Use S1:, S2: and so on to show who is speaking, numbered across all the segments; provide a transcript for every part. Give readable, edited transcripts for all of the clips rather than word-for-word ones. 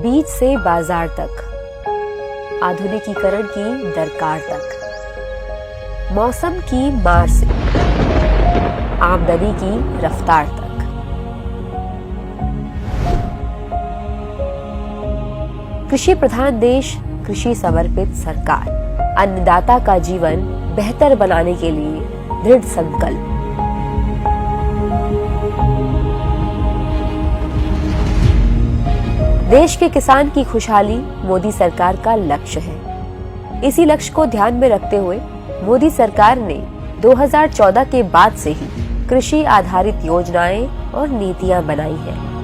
S1: बीज से बाजार तक, आधुनिकीकरण की दरकार तक, मौसम की मार से आमदनी की रफ्तार तक। कृषि प्रधान देश, कृषि समर्पित सरकार, अन्नदाता का जीवन बेहतर बनाने के लिए दृढ़ संकल्प। देश के किसान की खुशहाली मोदी सरकार का लक्ष्य है। इसी लक्ष्य को ध्यान में रखते हुए मोदी सरकार ने 2014 के बाद से ही कृषि आधारित योजनाएं और नीतियां बनाई हैं।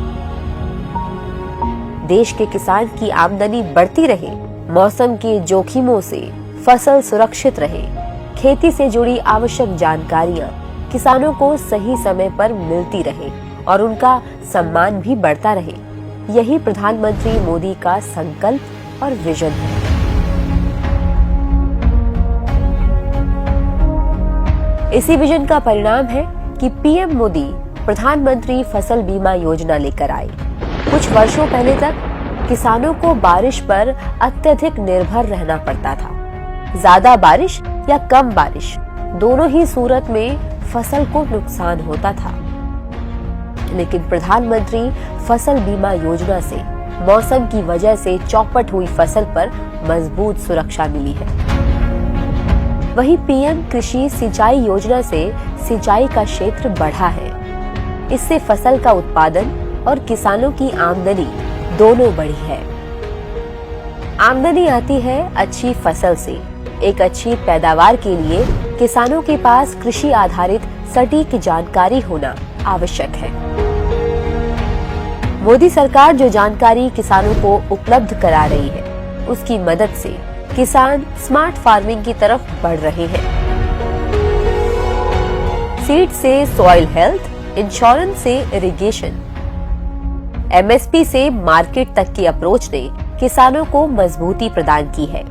S1: देश के किसान की आमदनी बढ़ती रहे, मौसम के जोखिमों से फसल सुरक्षित रहे, खेती से जुड़ी आवश्यक जानकारियां किसानों को सही समय पर मिलती रहे और उनका सम्मान भी बढ़ता रहे, यही प्रधानमंत्री मोदी का संकल्प और विजन है। इसी विजन का परिणाम है कि पीएम मोदी प्रधानमंत्री फसल बीमा योजना लेकर आए। कुछ वर्षों पहले तक किसानों को बारिश पर अत्यधिक निर्भर रहना पड़ता था। ज्यादा बारिश या कम बारिश, दोनों ही सूरत में फसल को नुकसान होता था। लेकिन प्रधानमंत्री फसल बीमा योजना से मौसम की वजह से चौपट हुई फसल पर मजबूत सुरक्षा मिली है। वहीं पीएम कृषि सिंचाई योजना से सिंचाई का क्षेत्र बढ़ा है। इससे फसल का उत्पादन और किसानों की आमदनी दोनों बढ़ी है। आमदनी आती है अच्छी फसल से। एक अच्छी पैदावार के लिए किसानों के पास कृषि आधारित सटीक जानकारी होना आवश्यक है। मोदी सरकार जो जानकारी किसानों को उपलब्ध करा रही है, उसकी मदद से किसान स्मार्ट फार्मिंग की तरफ बढ़ रहे हैं। सीड से सॉइल हेल्थ, इंश्योरेंस से इरिगेशन, एमएसपी से मार्केट तक की अप्रोच ने किसानों को मजबूती प्रदान की है।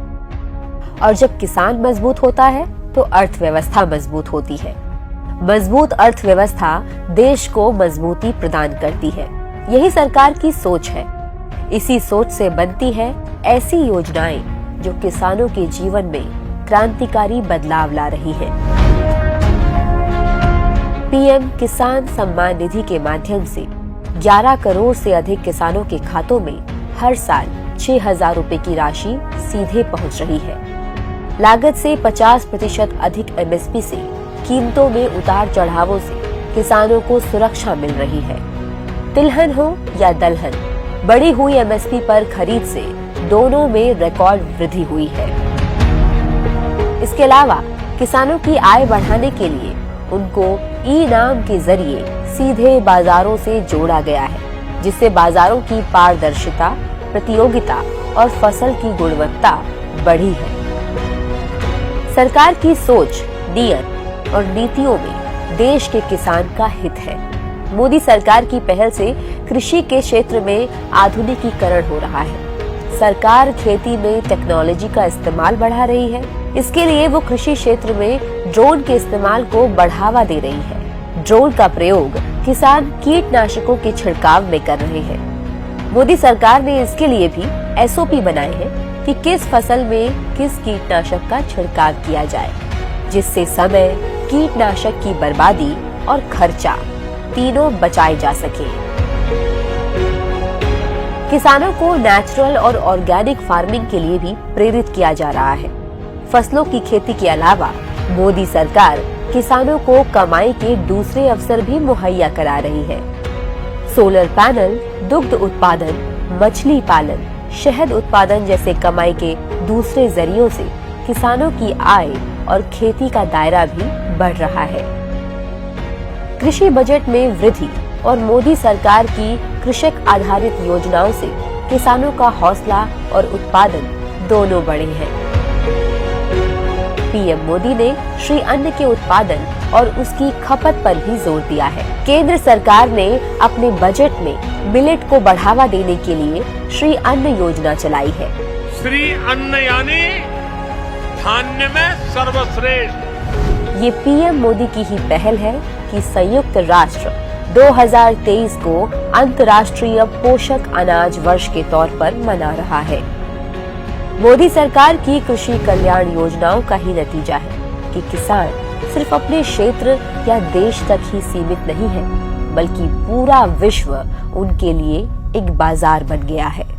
S1: और जब किसान मजबूत होता है तो अर्थव्यवस्था मजबूत होती है। मजबूत अर्थव्यवस्था देश को मजबूती प्रदान करती है। यही सरकार की सोच है। इसी सोच से बनती है ऐसी योजनाएं जो किसानों के जीवन में क्रांतिकारी बदलाव ला रही हैं। पीएम किसान सम्मान निधि के माध्यम से 11 करोड़ से अधिक किसानों के खातों में हर साल 6,000 रुपए की राशि सीधे पहुंच रही है। लागत से 50% अधिक एमएसपी से कीमतों में उतार चढ़ावों से किसानों को सुरक्षा मिल रही है। तिलहन हो या दलहन, बढ़ी हुई एमएसपी पर खरीद से दोनों में रिकॉर्ड वृद्धि हुई है। इसके अलावा किसानों की आय बढ़ाने के लिए उनको ई-नाम के जरिए सीधे बाजारों से जोड़ा गया है, जिससे बाजारों की पारदर्शिता, प्रतियोगिता और फसल की गुणवत्ता बढ़ी है। सरकार की सोच, नियत और नीतियों में देश के किसान का हित है। मोदी सरकार की पहल से कृषि के क्षेत्र में आधुनिकीकरण हो रहा है। सरकार खेती में टेक्नोलॉजी का इस्तेमाल बढ़ा रही है। इसके लिए वो कृषि क्षेत्र में ड्रोन के इस्तेमाल को बढ़ावा दे रही है। ड्रोन का प्रयोग किसान कीटनाशकों के छिड़काव में कर रहे हैं। मोदी सरकार ने इसके लिए भी एसओपी बनाए हैं कि किस फसल में किस कीटनाशक का छिड़काव किया जाए, जिससे समय, कीटनाशक की बर्बादी और खर्चा तीनों बचाए जा सके। किसानों को नेचुरल और ऑर्गेनिक फार्मिंग के लिए भी प्रेरित किया जा रहा है। फसलों की खेती के अलावा मोदी सरकार किसानों को कमाई के दूसरे अवसर भी मुहैया करा रही है। सोलर पैनल, दुग्ध उत्पादन, मछली पालन, शहद उत्पादन जैसे कमाई के दूसरे जरियों से किसानों की आय और खेती का दायरा भी बढ़ रहा है। कृषि बजट में वृद्धि और मोदी सरकार की कृषक आधारित योजनाओं से किसानों का हौसला और उत्पादन दोनों बढ़े हैं। पीएम मोदी ने श्री अन्न के उत्पादन और उसकी खपत पर भी जोर दिया है। केंद्र सरकार ने अपने बजट में मिलेट को बढ़ावा देने के लिए श्री अन्न योजना चलाई है।
S2: श्री अन्न यानी धान्य में सर्वश्रेष्ठ।
S1: ये पीएम मोदी की ही पहल है कि संयुक्त राष्ट्र 2023 को अंतर्राष्ट्रीय पोषक अनाज वर्ष के तौर पर मना रहा है। मोदी सरकार की कृषि कल्याण योजनाओं का ही नतीजा है कि किसान सिर्फ अपने क्षेत्र या देश तक ही सीमित नहीं है, बल्कि पूरा विश्व उनके लिए एक बाजार बन गया है।